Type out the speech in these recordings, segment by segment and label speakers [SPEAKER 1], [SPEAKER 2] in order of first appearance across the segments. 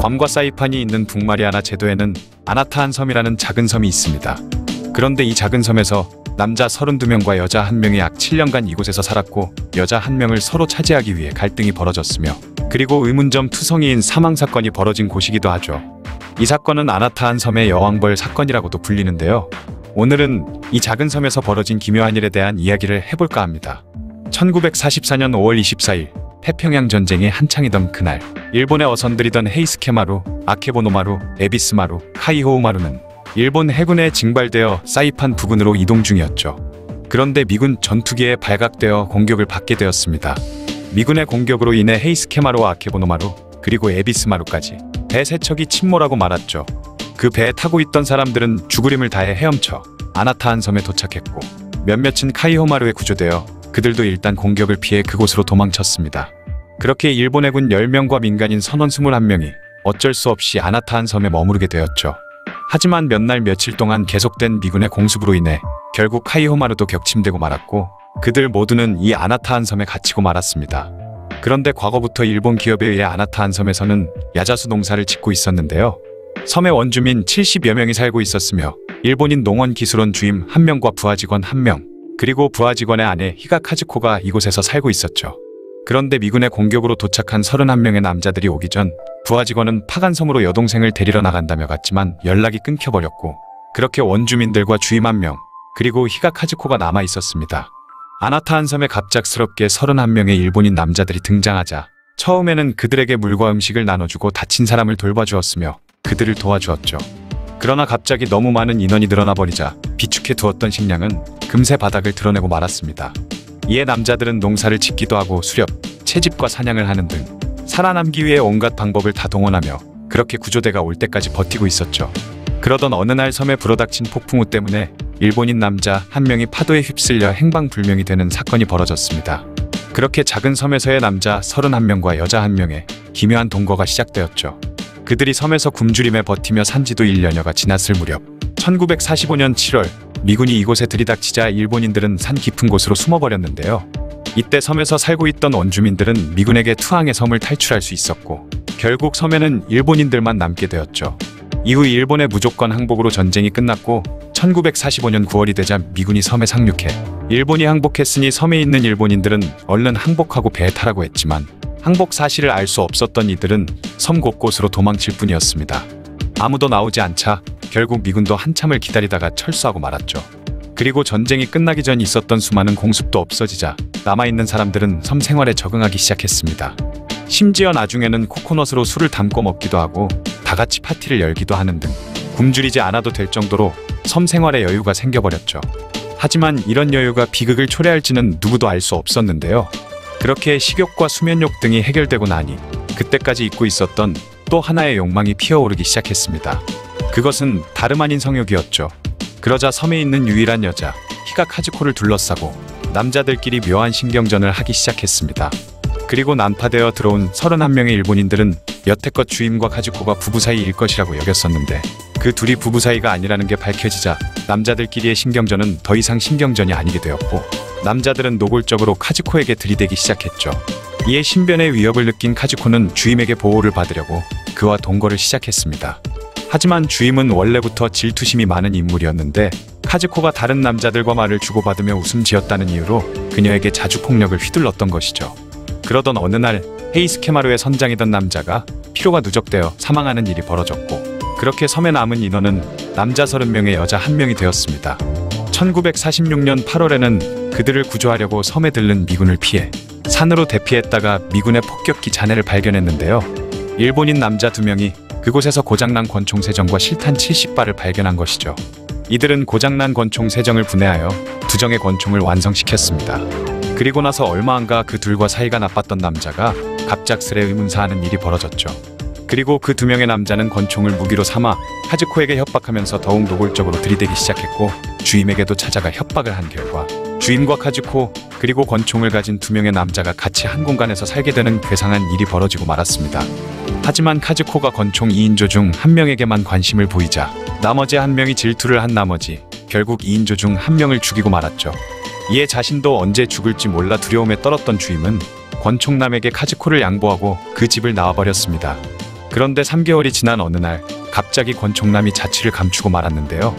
[SPEAKER 1] 괌과 사이판이 있는 북마리아나 제도에는 아나타한 섬이라는 작은 섬이 있습니다. 그런데 이 작은 섬에서 남자 32명과 여자 1명이 약 7년간 이곳에서 살았고, 여자 1명을 서로 차지하기 위해 갈등이 벌어졌으며, 그리고 의문점 투성이인 사망사건이 벌어진 곳이기도 하죠. 이 사건은 아나타한 섬의 여왕벌 사건이라고도 불리는데요. 오늘은 이 작은 섬에서 벌어진 기묘한 일에 대한 이야기를 해볼까 합니다. 1944년 5월 24일 태평양 전쟁이 한창이던 그날, 일본의 어선들이던 헤이스케마루, 아케보노마루, 에비스마루, 카이호우마루는 일본 해군에 징발되어 사이판 부근으로 이동 중이었죠. 그런데 미군 전투기에 발각되어 공격을 받게 되었습니다. 미군의 공격으로 인해 헤이스케마루와 아케보노마루, 그리고 에비스마루까지 배 3척이 침몰하고 말았죠. 그 배에 타고 있던 사람들은 죽으림을 다해 헤엄쳐 아나타한 섬에 도착했고, 몇몇은 카이호마루에 구조되어 그들도 일단 공격을 피해 그곳으로 도망쳤습니다. 그렇게 일본 해군 10명과 민간인 선원 21명이 어쩔 수 없이 아나타한 섬에 머무르게 되었죠. 하지만 몇 날 며칠 동안 계속된 미군의 공습으로 인해 결국 카이호마루도 격침되고 말았고, 그들 모두는 이 아나타한 섬에 갇히고 말았습니다. 그런데 과거부터 일본 기업에 의해 아나타한 섬에서는 야자수 농사를 짓고 있었는데요. 섬의 원주민 70여 명이 살고 있었으며, 일본인 농원기술원 주임 1명과 부하직원 1명, 그리고 부하직원의 아내 히가 카즈코가 이곳에서 살고 있었죠. 그런데 미군의 공격으로 도착한 31명의 남자들이 오기 전 부하직원은 파간섬으로 여동생을 데리러 나간다며 갔지만 연락이 끊겨버렸고, 그렇게 원주민들과 주임 1명, 그리고 히가 카즈코가 남아 있었습니다. 아나타한 섬에 갑작스럽게 31명의 일본인 남자들이 등장하자 처음에는 그들에게 물과 음식을 나눠주고 다친 사람을 돌봐주었으며 그들을 도와주었죠. 그러나 갑자기 너무 많은 인원이 늘어나 버리자 비축해 두었던 식량은 금세 바닥을 드러내고 말았습니다. 이에 남자들은 농사를 짓기도 하고 수렵, 채집과 사냥을 하는 등 살아남기 위해 온갖 방법을 다 동원하며 그렇게 구조대가 올 때까지 버티고 있었죠. 그러던 어느 날 섬에 불어닥친 폭풍우 때문에 일본인 남자 1명이 파도에 휩쓸려 행방불명이 되는 사건이 벌어졌습니다. 그렇게 작은 섬에서의 남자 31명과 여자 1명의 기묘한 동거가 시작되었죠. 그들이 섬에서 굶주림에 버티며 산지도 1년여가 지났을 무렵 1945년 7월 미군이 이곳에 들이닥치자 일본인들은 산 깊은 곳으로 숨어버렸는데요. 이때 섬에서 살고 있던 원주민들은 미군에게 투항해 섬을 탈출할 수 있었고, 결국 섬에는 일본인들만 남게 되었죠. 이후 일본의 무조건 항복으로 전쟁이 끝났고 1945년 9월이 되자 미군이 섬에 상륙해 일본이 항복했으니 섬에 있는 일본인들은 얼른 항복하고 배에 타라고 했지만, 항복 사실을 알 수 없었던 이들은 섬 곳곳으로 도망칠 뿐이었습니다. 아무도 나오지 않자 결국 미군도 한참을 기다리다가 철수하고 말았죠. 그리고 전쟁이 끝나기 전 있었던 수많은 공습도 없어지자 남아있는 사람들은 섬 생활에 적응하기 시작했습니다. 심지어 나중에는 코코넛으로 술을 담궈 먹기도 하고 다같이 파티를 열기도 하는 등 굶주리지 않아도 될 정도로 섬 생활에 여유가 생겨버렸죠. 하지만 이런 여유가 비극을 초래할지는 누구도 알 수 없었는데요. 그렇게 식욕과 수면욕 등이 해결되고 나니 그때까지 잊고 있었던 또 하나의 욕망이 피어오르기 시작했습니다. 그것은 다름 아닌 성욕이었죠. 그러자 섬에 있는 유일한 여자 히가 카즈코를 둘러싸고 남자들끼리 묘한 신경전을 하기 시작했습니다. 그리고 난파되어 들어온 31명의 일본인들은 여태껏 주임과 카즈코가 부부 사이일 것이라고 여겼었는데, 그 둘이 부부 사이가 아니라는 게 밝혀지자 남자들끼리의 신경전은 더 이상 신경전이 아니게 되었고, 남자들은 노골적으로 카즈코에게 들이대기 시작했죠. 이에 신변의 위협을 느낀 카즈코는 주임에게 보호를 받으려고 그와 동거를 시작했습니다. 하지만 주임은 원래부터 질투심이 많은 인물이었는데, 카즈코가 다른 남자들과 말을 주고받으며 웃음 지었다는 이유로 그녀에게 자주 폭력을 휘둘렀던 것이죠. 그러던 어느 날 헤이스케마루의 선장이던 남자가 피로가 누적되어 사망하는 일이 벌어졌고, 그렇게 섬에 남은 인원은 남자 30명의 여자 1명이 되었습니다. 1946년 8월에는 그들을 구조하려고 섬에 들른 미군을 피해 산으로 대피했다가 미군의 폭격기 잔해를 발견했는데요. 일본인 남자 2명이 그곳에서 고장난 권총 3정과 실탄 70발을 발견한 것이죠. 이들은 고장난 권총 3정을 분해하여 2정의 권총을 완성시켰습니다. 그리고 나서 얼마 안가 그 둘과 사이가 나빴던 남자가 갑작스레 의문사하는 일이 벌어졌죠. 그리고 그 2명의 남자는 권총을 무기로 삼아 카즈코에게 협박하면서 더욱 노골적으로 들이대기 시작했고, 주임에게도 찾아가 협박을 한 결과 주임과 카즈코 그리고 권총을 가진 2명의 남자가 같이 한 공간에서 살게 되는 괴상한 일이 벌어지고 말았습니다. 하지만 카즈코가 권총 2인조 중 1명에게만 관심을 보이자 나머지 1명이 질투를 한 나머지 결국 2인조 중 1명을 죽이고 말았죠. 이에 자신도 언제 죽을지 몰라 두려움에 떨었던 주임은 권총남에게 카즈코를 양보하고 그 집을 나와버렸습니다. 그런데 3개월이 지난 어느 날 갑자기 권총남이 자취를 감추고 말았는데요.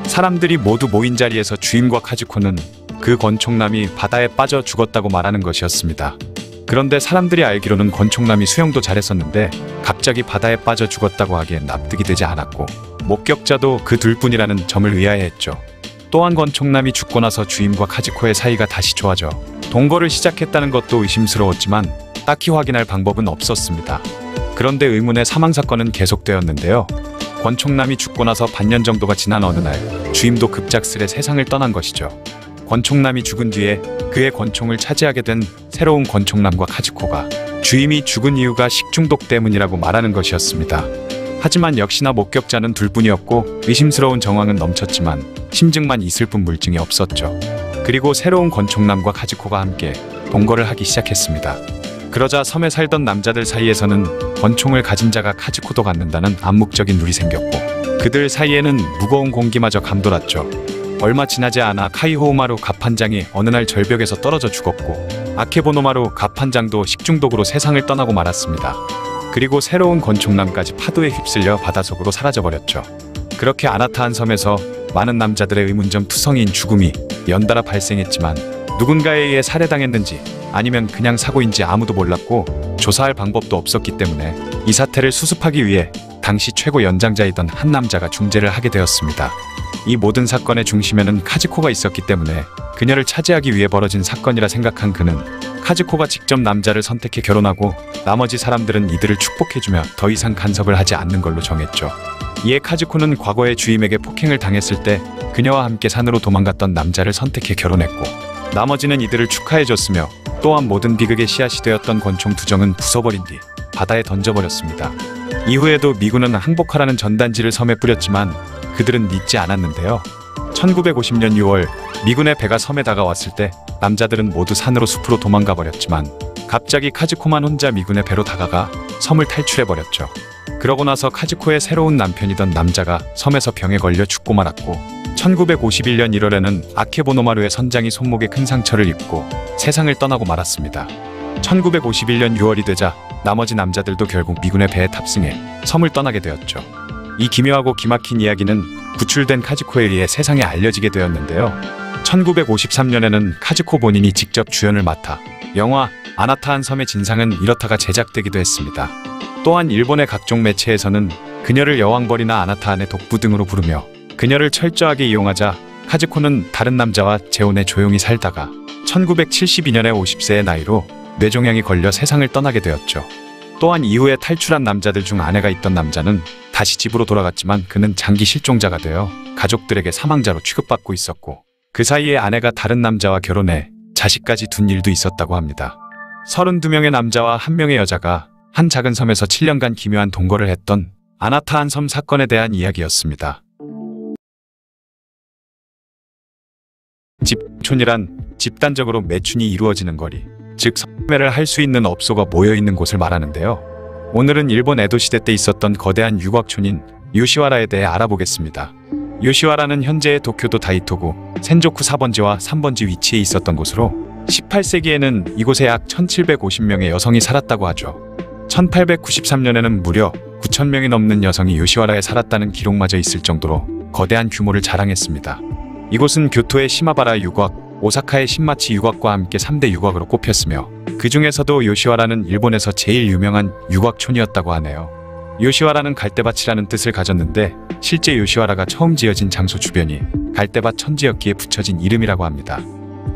[SPEAKER 1] 사람들이 모두 모인 자리에서 주임과 카즈코는 그 권총남이 바다에 빠져 죽었다고 말하는 것이었습니다. 그런데 사람들이 알기로는 권총남이 수영도 잘했었는데 갑자기 바다에 빠져 죽었다고 하기엔 납득이 되지 않았고 목격자도 그 둘뿐이라는 점을 의아해했죠. 또한 권총남이 죽고 나서 주임과 카즈코의 사이가 다시 좋아져 동거를 시작했다는 것도 의심스러웠지만 딱히 확인할 방법은 없었습니다. 그런데 의문의 사망사건은 계속되었는데요. 권총남이 죽고 나서 반년 정도가 지난 어느 날 주임도 급작스레 세상을 떠난 것이죠. 권총남이 죽은 뒤에 그의 권총을 차지하게 된 새로운 권총남과 카즈코가 주임이 죽은 이유가 식중독 때문이라고 말하는 것이었습니다. 하지만 역시나 목격자는 둘뿐이었고 의심스러운 정황은 넘쳤지만 심증만 있을 뿐 물증이 없었죠. 그리고 새로운 권총남과 카즈코가 함께 동거를 하기 시작했습니다. 그러자 섬에 살던 남자들 사이에서는 권총을 가진 자가 카즈코도 갖는다는 암묵적인 룰이 생겼고 그들 사이에는 무거운 공기마저 감돌았죠. 얼마 지나지 않아 카이호우마루 갑판장이 어느 날 절벽에서 떨어져 죽었고 아케보노마루 갑판장도 식중독으로 세상을 떠나고 말았습니다. 그리고 새로운 권총남까지 파도에 휩쓸려 바닷속으로 사라져버렸죠. 그렇게 아나타한 섬에서 많은 남자들의 의문점 투성이인 죽음이 연달아 발생했지만 누군가에 의해 살해당했는지 아니면 그냥 사고인지 아무도 몰랐고 조사할 방법도 없었기 때문에 이 사태를 수습하기 위해 당시 최고 연장자이던 한 남자가 중재를 하게 되었습니다. 이 모든 사건의 중심에는 카즈코가 있었기 때문에 그녀를 차지하기 위해 벌어진 사건이라 생각한 그는 카즈코가 직접 남자를 선택해 결혼하고 나머지 사람들은 이들을 축복해주며 더 이상 간섭을 하지 않는 걸로 정했죠. 이에 카즈코는 과거에 주임에게 폭행을 당했을 때 그녀와 함께 산으로 도망갔던 남자를 선택해 결혼했고 나머지는 이들을 축하해줬으며 또한 모든 비극의 씨앗이 되었던 권총 두정은 부숴버린 뒤 바다에 던져버렸습니다. 이후에도 미군은 항복하라는 전단지를 섬에 뿌렸지만 그들은 믿지 않았는데요. 1950년 6월 미군의 배가 섬에 다가왔을 때 남자들은 모두 산으로 숲으로 도망가 버렸지만 갑자기 카즈코만 혼자 미군의 배로 다가가 섬을 탈출해버렸죠. 그러고 나서 카즈코의 새로운 남편이던 남자가 섬에서 병에 걸려 죽고 말았고 1951년 1월에는 아케보노마루의 선장이 손목에 큰 상처를 입고 세상을 떠나고 말았습니다. 1951년 6월이 되자 나머지 남자들도 결국 미군의 배에 탑승해 섬을 떠나게 되었죠. 이 기묘하고 기막힌 이야기는 구출된 카즈코에 의해 세상에 알려지게 되었는데요. 1953년에는 카즈코 본인이 직접 주연을 맡아 영화 아나타한 섬의 진상은 이렇다가 제작되기도 했습니다. 또한 일본의 각종 매체에서는 그녀를 여왕벌이나 아나타한의 독부 등으로 부르며 그녀를 철저하게 이용하자 카즈코는 다른 남자와 재혼해 조용히 살다가 1972년에 50세의 나이로 뇌종양이 걸려 세상을 떠나게 되었죠. 또한 이후에 탈출한 남자들 중 아내가 있던 남자는 다시 집으로 돌아갔지만 그는 장기 실종자가 되어 가족들에게 사망자로 취급받고 있었고 그 사이에 아내가 다른 남자와 결혼해 자식까지 둔 일도 있었다고 합니다. 32명의 남자와 1명의 여자가 한 작은 섬에서 7년간 기묘한 동거를 했던 아나타한 섬 사건에 대한 이야기였습니다. 집촌이란 집단적으로 매춘이 이루어지는 거리, 즉 성매를 할 수 있는 업소가 모여있는 곳을 말하는데요. 오늘은 일본 에도 시대 때 있었던 거대한 유곽촌인 요시와라에 대해 알아보겠습니다. 요시와라는 현재의 도쿄도 다이토구 센조쿠 4번지와 3번지 위치에 있었던 곳으로 18세기에는 이곳에 약 1750명의 여성이 살았다고 하죠. 1893년에는 무려 9,000명이 넘는 여성이 요시와라에 살았다는 기록마저 있을 정도로 거대한 규모를 자랑했습니다. 이곳은 교토의 시마바라 유곽, 오사카의 신마치 유곽과 함께 3대 유곽으로 꼽혔으며 그 중에서도 요시와라는 일본에서 제일 유명한 유곽촌이었다고 하네요. 요시와라는 갈대밭이라는 뜻을 가졌는데 실제 요시와라가 처음 지어진 장소 주변이 갈대밭 천지였기에 붙여진 이름이라고 합니다.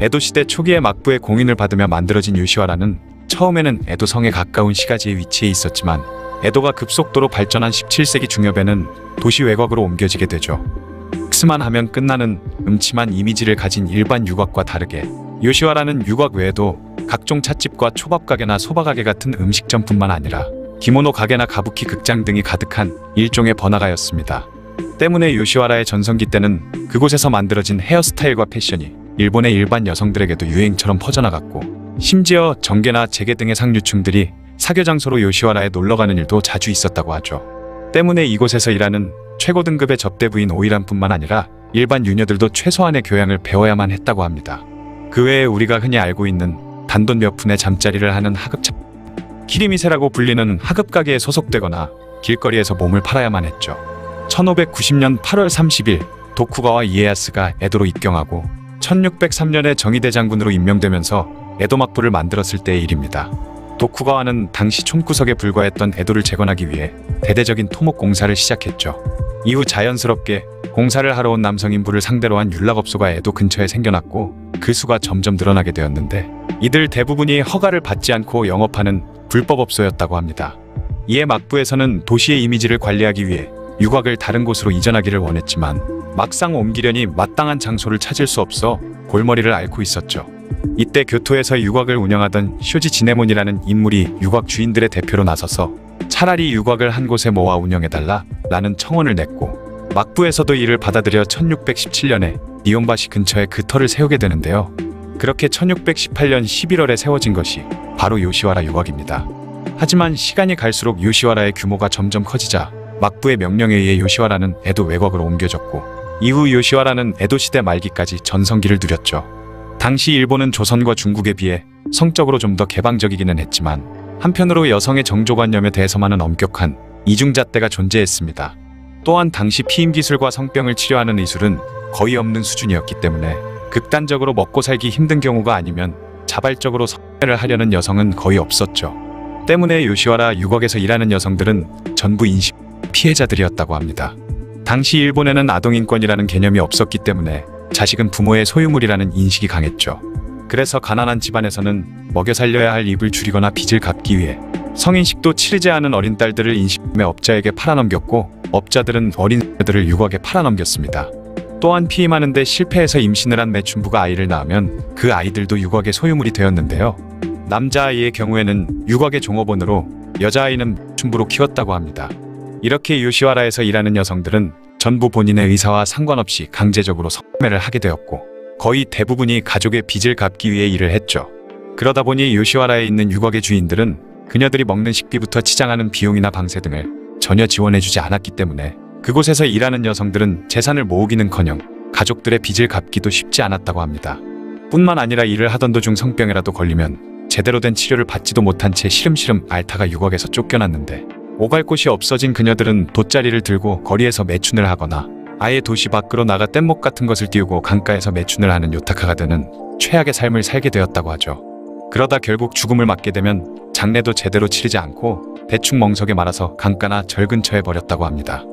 [SPEAKER 1] 에도시대 초기에 막부의 공인을 받으며 만들어진 요시와라는 처음에는 에도성에 가까운 시가지에 위치해 있었지만 에도가 급속도로 발전한 17세기 중엽에는 도시 외곽으로 옮겨지게 되죠. X만 하면 끝나는 음침한 이미지를 가진 일반 유곽과 다르게 요시와라는 유곽 외에도 각종 찻집과 초밥가게나 소바가게 같은 음식점뿐만 아니라 기모노 가게나 가부키 극장 등이 가득한 일종의 번화가였습니다. 때문에 요시와라의 전성기 때는 그곳에서 만들어진 헤어스타일과 패션이 일본의 일반 여성들에게도 유행처럼 퍼져나갔고 심지어 정계나 재계 등의 상류층들이 사교 장소로 요시와라에 놀러가는 일도 자주 있었다고 하죠. 때문에 이곳에서 일하는 최고 등급의 접대 부인 오이란뿐만 아니라 일반 유녀들도 최소한의 교양을 배워야만 했다고 합니다. 그 외에 우리가 흔히 알고 있는 단돈 몇 푼의 잠자리를 하는 하급차 키리미세라고 불리는 하급 가게에 소속되거나 길거리에서 몸을 팔아야만 했죠. 1590년 8월 30일 도쿠가와 이에야스가 에도로 입경하고 1603년에 정의대 장군으로 임명되면서 에도 막부를 만들었을 때의 일입니다. 도쿠가와는 당시 촌구석에 불과했던 에도를 재건하기 위해 대대적인 토목 공사를 시작했죠. 이후 자연스럽게 공사를 하러 온 남성 인부를 상대로 한 윤락업소가 에도 근처에 생겨났고 그 수가 점점 늘어나게 되었는데 이들 대부분이 허가를 받지 않고 영업하는 불법업소였다고 합니다. 이에 막부에서는 도시의 이미지를 관리하기 위해 유곽을 다른 곳으로 이전하기를 원했지만 막상 옮기려니 마땅한 장소를 찾을 수 없어 골머리를 앓고 있었죠. 이때 교토에서 유곽을 운영하던 쇼지 지네몬이라는 인물이 유곽 주인들의 대표로 나서서 차라리 유곽을 한 곳에 모아 운영해달라 라는 청원을 냈고 막부에서도 이를 받아들여 1617년에 니온바시 근처에 그 터를 세우게 되는데요. 그렇게 1618년 11월에 세워진 것이 바로 요시와라 유곽입니다. 하지만 시간이 갈수록 요시와라의 규모가 점점 커지자 막부의 명령에 의해 요시와라는 에도 외곽으로 옮겨졌고 이후 요시와라는 에도 시대 말기까지 전성기를 누렸죠. 당시 일본은 조선과 중국에 비해 성적으로 좀 더 개방적이기는 했지만 한편으로 여성의 정조관념에 대해서만은 엄격한 이중잣대가 존재했습니다. 또한 당시 피임기술과 성병을 치료하는 의술은 거의 없는 수준이었기 때문에 극단적으로 먹고 살기 힘든 경우가 아니면 자발적으로 성매를 하려는 여성은 거의 없었죠. 때문에 요시와라 유곽에서 일하는 여성들은 전부 인식 피해자들이었다고 합니다. 당시 일본에는 아동인권이라는 개념이 없었기 때문에 자식은 부모의 소유물이라는 인식이 강했죠. 그래서 가난한 집안에서는 먹여 살려야 할 입을 줄이거나 빚을 갚기 위해 성인식도 치르지 않은 어린 딸들을 인식매 업자에게 팔아넘겼고 업자들은 어린 애들을 유곽에 팔아넘겼습니다. 또한 피임하는데 실패해서 임신을 한 매춘부가 아이를 낳으면 그 아이들도 유곽의 소유물이 되었는데요. 남자아이의 경우에는 유곽의 종업원으로 여자아이는 매춘부로 키웠다고 합니다. 이렇게 요시와라에서 일하는 여성들은 전부 본인의 의사와 상관없이 강제적으로 성매를 하게 되었고 거의 대부분이 가족의 빚을 갚기 위해 일을 했죠. 그러다 보니 요시와라에 있는 유곽의 주인들은 그녀들이 먹는 식비부터 치장하는 비용이나 방세 등을 전혀 지원해주지 않았기 때문에 그곳에서 일하는 여성들은 재산을 모으기는커녕 가족들의 빚을 갚기도 쉽지 않았다고 합니다. 뿐만 아니라 일을 하던 도중 성병이라도 걸리면 제대로 된 치료를 받지도 못한 채 시름시름 앓다가 유곽에서 쫓겨났는데 오갈 곳이 없어진 그녀들은 돗자리를 들고 거리에서 매춘을 하거나 아예 도시 밖으로 나가 뗏목 같은 것을 띄우고 강가에서 매춘을 하는 요타카가 되는 최악의 삶을 살게 되었다고 하죠. 그러다 결국 죽음을 맞게 되면 장례도 제대로 치르지 않고 대충 멍석에 말아서 강가나 절 근처에 버렸다고 합니다.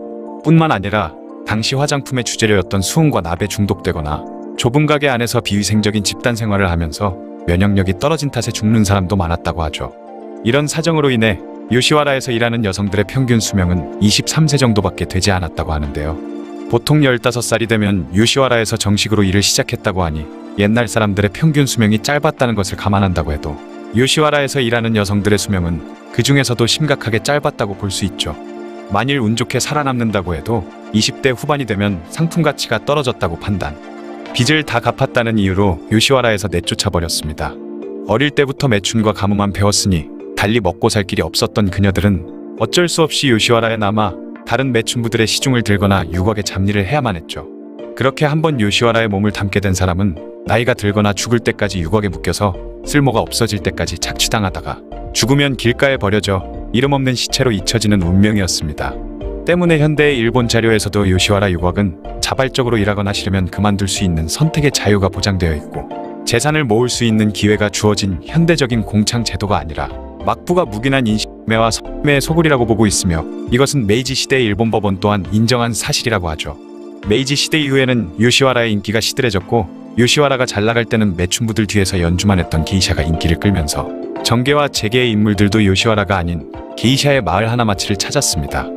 [SPEAKER 1] 뿐만 아니라 당시 화장품의 주재료였던 수은과 납에 중독되거나 좁은 가게 안에서 비위생적인 집단 생활을 하면서 면역력이 떨어진 탓에 죽는 사람도 많았다고 하죠. 이런 사정으로 인해 요시와라에서 일하는 여성들의 평균 수명은 23세 정도밖에 되지 않았다고 하는데요. 보통 15살이 되면 요시와라에서 정식으로 일을 시작했다고 하니 옛날 사람들의 평균 수명이 짧았다는 것을 감안한다고 해도 요시와라에서 일하는 여성들의 수명은 그 중에서도 심각하게 짧았다고 볼 수 있죠. 만일 운 좋게 살아남는다고 해도 20대 후반이 되면 상품 가치가 떨어졌다고 판단. 빚을 다 갚았다는 이유로 요시와라에서 내쫓아버렸습니다. 어릴 때부터 매춘과 가뭄만 배웠으니 달리 먹고 살 길이 없었던 그녀들은 어쩔 수 없이 요시와라에 남아 다른 매춘부들의 시중을 들거나 유곽의 잡일을 해야만 했죠. 그렇게 한번 요시와라에 몸을 담게 된 사람은 나이가 들거나 죽을 때까지 유곽에 묶여서 쓸모가 없어질 때까지 착취당하다가 죽으면 길가에 버려져 이름 없는 시체로 잊혀지는 운명이었습니다. 때문에 현대의 일본 자료에서도 요시와라 유곽은 자발적으로 일하거나 싫으면 그만둘 수 있는 선택의 자유가 보장되어 있고 재산을 모을 수 있는 기회가 주어진 현대적인 공창 제도가 아니라 막부가 묵인한 인식매와 성매의 소굴이라고 보고 있으며 이것은 메이지 시대의 일본 법원 또한 인정한 사실이라고 하죠. 메이지 시대 이후에는 요시와라의 인기가 시들해졌고 요시와라가 잘나갈 때는 매춘부들 뒤에서 연주만 했던 게이샤가 인기를 끌면서 정계와 재계의 인물들도 요시와라가 아닌 게이샤의 마을 하나마치를 찾았습니다.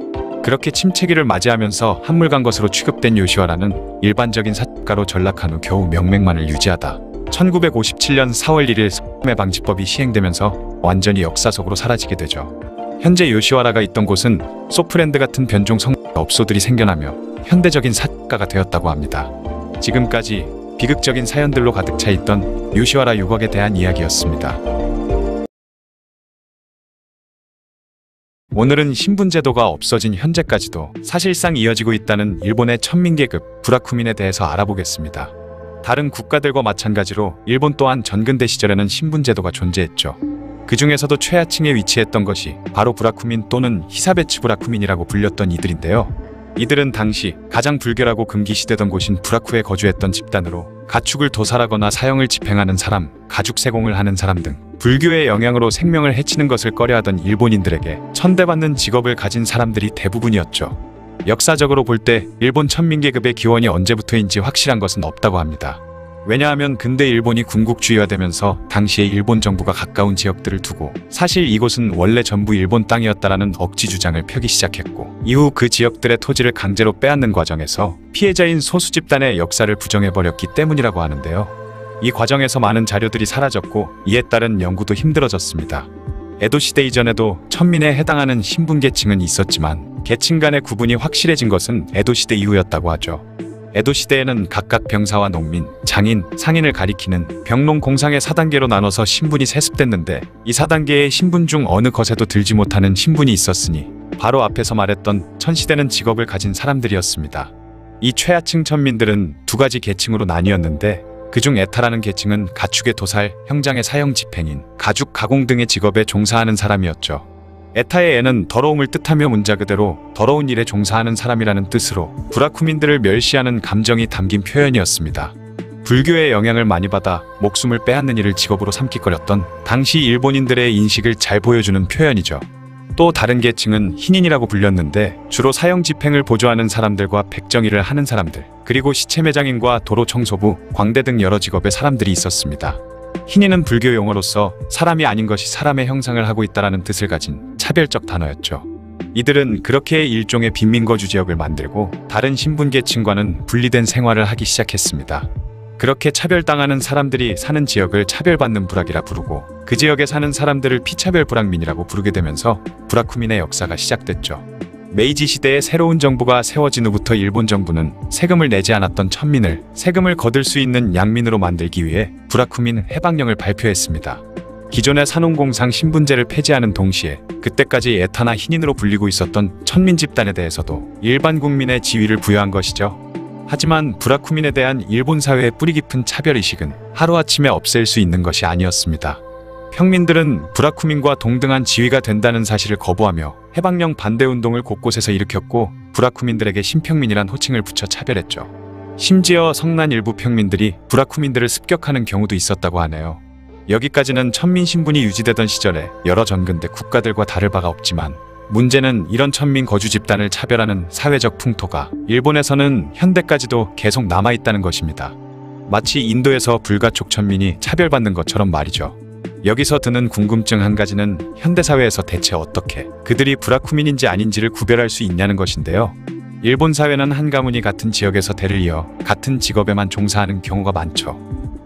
[SPEAKER 1] 그렇게 침체기를 맞이하면서 한물간 것으로 취급된 요시와라는 일반적인 사업가로 전락한 후 겨우 명맥만을 유지하다 1957년 4월 1일 성매 방지법이 시행되면서 완전히 역사 속으로 사라지게 되죠. 현재 요시와라가 있던 곳은 소프랜드 같은 변종 업소들이 생겨나며 현대적인 사업가가 되었다고 합니다. 지금까지 비극적인 사연들로 가득 차 있던 요시와라 유곽에 대한 이야기였습니다. 오늘은 신분제도가 없어진 현재까지도 사실상 이어지고 있다는 일본의 천민계급 부라쿠민에 대해서 알아보겠습니다. 다른 국가들과 마찬가지로 일본 또한 전근대 시절에는 신분제도가 존재했죠. 그 중에서도 최하층에 위치했던 것이 바로 브라쿠민 또는 히사베츠 브라쿠민이라고 불렸던 이들인데요. 이들은 당시 가장 불결하고 금기시되던 곳인 브라쿠에 거주했던 집단으로 가축을 도살하거나 사형을 집행하는 사람, 가죽 세공을 하는 사람 등 불교의 영향으로 생명을 해치는 것을 꺼려하던 일본인들에게 천대받는 직업을 가진 사람들이 대부분이었죠. 역사적으로 볼 때 일본 천민계급의 기원이 언제부터인지 확실한 것은 없다고 합니다. 왜냐하면 근대 일본이 군국주의화되면서 당시에 일본 정부가 가까운 지역들을 두고 사실 이곳은 원래 전부 일본 땅이었다라는 억지 주장을 펴기 시작했고, 이후 그 지역들의 토지를 강제로 빼앗는 과정에서 피해자인 소수 집단의 역사를 부정해버렸기 때문이라고 하는데요. 이 과정에서 많은 자료들이 사라졌고 이에 따른 연구도 힘들어졌습니다. 에도시대 이전에도 천민에 해당하는 신분계층은 있었지만 계층 간의 구분이 확실해진 것은 에도시대 이후였다고 하죠. 에도시대에는 각각 병사와 농민, 장인, 상인을 가리키는 병농공상의 4단계로 나눠서 신분이 세습됐는데, 이 4단계의 신분 중 어느 것에도 들지 못하는 신분이 있었으니 바로 앞에서 말했던 천시되는 직업을 가진 사람들이었습니다. 이 최하층 천민들은 두 가지 계층으로 나뉘었는데, 그중 에타라는 계층은 가축의 도살, 형장의 사형 집행인, 가죽 가공 등의 직업에 종사하는 사람이었죠. 에타의 에는 더러움을 뜻하며 문자 그대로 더러운 일에 종사하는 사람이라는 뜻으로 브라쿠민들을 멸시하는 감정이 담긴 표현이었습니다. 불교의 영향을 많이 받아 목숨을 빼앗는 일을 직업으로 삼키거렸던 당시 일본인들의 인식을 잘 보여주는 표현이죠. 또 다른 계층은 흰인이라고 불렸는데, 주로 사형 집행을 보조하는 사람들과 백정일을 하는 사람들, 그리고 시체 매장인과 도로 청소부, 광대 등 여러 직업의 사람들이 있었습니다. 흰인은 불교 용어로서 사람이 아닌 것이 사람의 형상을 하고 있다라는 뜻을 가진 차별적 단어였죠. 이들은 그렇게 일종의 빈민거주 지역을 만들고 다른 신분계층과는 분리된 생활을 하기 시작했습니다. 그렇게 차별당하는 사람들이 사는 지역을 차별받는 부락이라 부르고, 그 지역에 사는 사람들을 피차별 부락민이라고 부르게 되면서 브라쿠민의 역사가 시작됐죠. 메이지 시대에 새로운 정부가 세워진 후부터 일본 정부는 세금을 내지 않았던 천민을 세금을 거둘 수 있는 양민으로 만들기 위해 브라쿠민 해방령을 발표했습니다. 기존의 산업공상 신분제를 폐지하는 동시에 그때까지 에타나 흰인으로 불리고 있었던 천민 집단에 대해서도 일반 국민의 지위를 부여한 것이죠. 하지만 브라쿠민에 대한 일본 사회의 뿌리 깊은 차별의식은 하루아침에 없앨 수 있는 것이 아니었습니다. 평민들은 브라쿠민과 동등한 지위가 된다는 사실을 거부하며 해방령 반대운동을 곳곳에서 일으켰고, 브라쿠민들에게 신평민이란 호칭을 붙여 차별했죠. 심지어 성난 일부 평민들이 브라쿠민들을 습격하는 경우도 있었다고 하네요. 여기까지는 천민 신분이 유지되던 시절에 여러 전근대 국가들과 다를 바가 없지만, 문제는 이런 천민 거주 집단을 차별하는 사회적 풍토가 일본에서는 현대까지도 계속 남아있다는 것입니다. 마치 인도에서 불가촉 천민이 차별받는 것처럼 말이죠. 여기서 드는 궁금증 한 가지는 현대사회에서 대체 어떻게 그들이 브라쿠민인지 아닌지를 구별할 수 있냐는 것인데요. 일본 사회는 한 가문이 같은 지역에서 대를 이어 같은 직업에만 종사하는 경우가 많죠.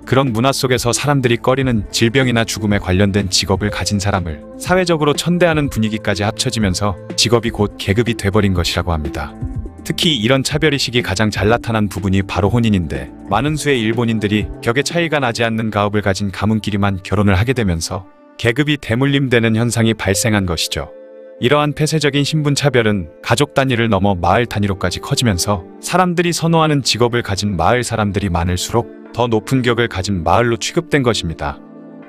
[SPEAKER 1] 그런 문화 속에서 사람들이 꺼리는 질병이나 죽음에 관련된 직업을 가진 사람을 사회적으로 천대하는 분위기까지 합쳐지면서 직업이 곧 계급이 돼버린 것이라고 합니다. 특히 이런 차별의식이 가장 잘 나타난 부분이 바로 혼인인데, 많은 수의 일본인들이 격의 차이가 나지 않는 가업을 가진 가문끼리만 결혼을 하게 되면서 계급이 대물림되는 현상이 발생한 것이죠. 이러한 폐쇄적인 신분차별은 가족 단위를 넘어 마을 단위로까지 커지면서 사람들이 선호하는 직업을 가진 마을 사람들이 많을수록 더 높은 격을 가진 마을로 취급된 것입니다.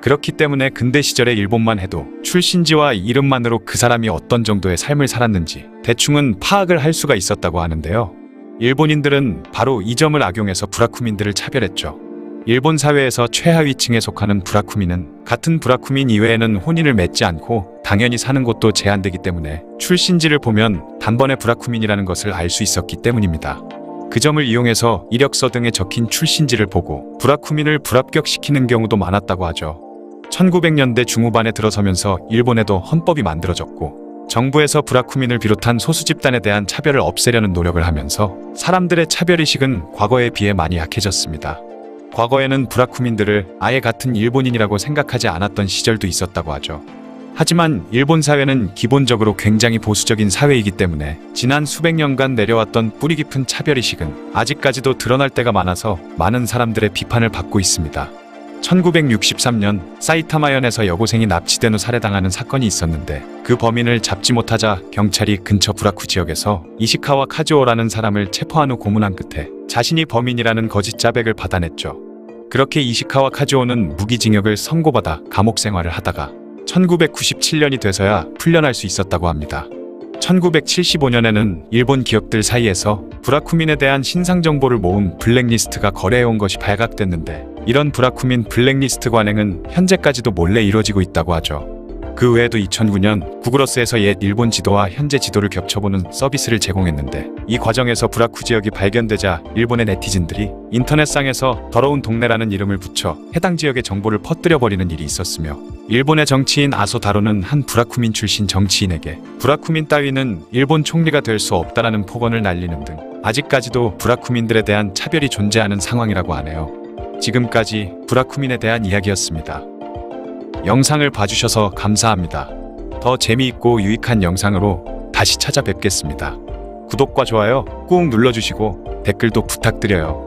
[SPEAKER 1] 그렇기 때문에 근대 시절의 일본만 해도 출신지와 이름만으로 그 사람이 어떤 정도의 삶을 살았는지 대충은 파악을 할 수가 있었다고 하는데요. 일본인들은 바로 이 점을 악용해서 브라쿠민들을 차별했죠. 일본 사회에서 최하위층에 속하는 브라쿠민은 같은 브라쿠민 이외에는 혼인을 맺지 않고 당연히 사는 곳도 제한되기 때문에 출신지를 보면 단번에 브라쿠민이라는 것을 알 수 있었기 때문입니다. 그 점을 이용해서 이력서 등에 적힌 출신지를 보고 브라쿠민을 불합격시키는 경우도 많았다고 하죠. 1900년대 중후반에 들어서면서 일본에도 헌법이 만들어졌고, 정부에서 브라쿠민을 비롯한 소수 집단에 대한 차별을 없애려는 노력을 하면서 사람들의 차별의식은 과거에 비해 많이 약해졌습니다. 과거에는 브라쿠민들을 아예 같은 일본인이라고 생각하지 않았던 시절도 있었다고 하죠. 하지만 일본 사회는 기본적으로 굉장히 보수적인 사회이기 때문에 지난 수백 년간 내려왔던 뿌리 깊은 차별의식은 아직까지도 드러날 때가 많아서 많은 사람들의 비판을 받고 있습니다. 1963년 사이타마현에서 여고생이 납치된 후 살해당하는 사건이 있었는데, 그 범인을 잡지 못하자 경찰이 근처 브라쿠 지역에서 이시카와 카즈오라는 사람을 체포한 후 고문한 끝에 자신이 범인이라는 거짓 자백을 받아냈죠. 그렇게 이시카와 카즈오는 무기징역을 선고받아 감옥 생활을 하다가 1997년이 돼서야 풀려날 수 있었다고 합니다. 1975년에는 일본 기업들 사이에서 브라쿠민에 대한 신상 정보를 모은 블랙리스트가 거래해온 것이 발각됐는데, 이런 브라쿠민 블랙리스트 관행은 현재까지도 몰래 이루어지고 있다고 하죠. 그 외에도 2009년 구글어스에서 옛 일본 지도와 현재 지도를 겹쳐보는 서비스를 제공했는데, 이 과정에서 브라쿠 지역이 발견되자 일본의 네티즌들이 인터넷상에서 더러운 동네라는 이름을 붙여 해당 지역의 정보를 퍼뜨려버리는 일이 있었으며, 일본의 정치인 아소 다로는 한 브라쿠민 출신 정치인에게 브라쿠민 따위는 일본 총리가 될 수 없다라는 폭언을 날리는 등 아직까지도 브라쿠민들에 대한 차별이 존재하는 상황이라고 하네요. 지금까지 브라쿠민에 대한 이야기였습니다. 영상을 봐주셔서 감사합니다. 더 재미있고 유익한 영상으로 다시 찾아뵙겠습니다. 구독과 좋아요 꾹 눌러주시고 댓글도 부탁드려요.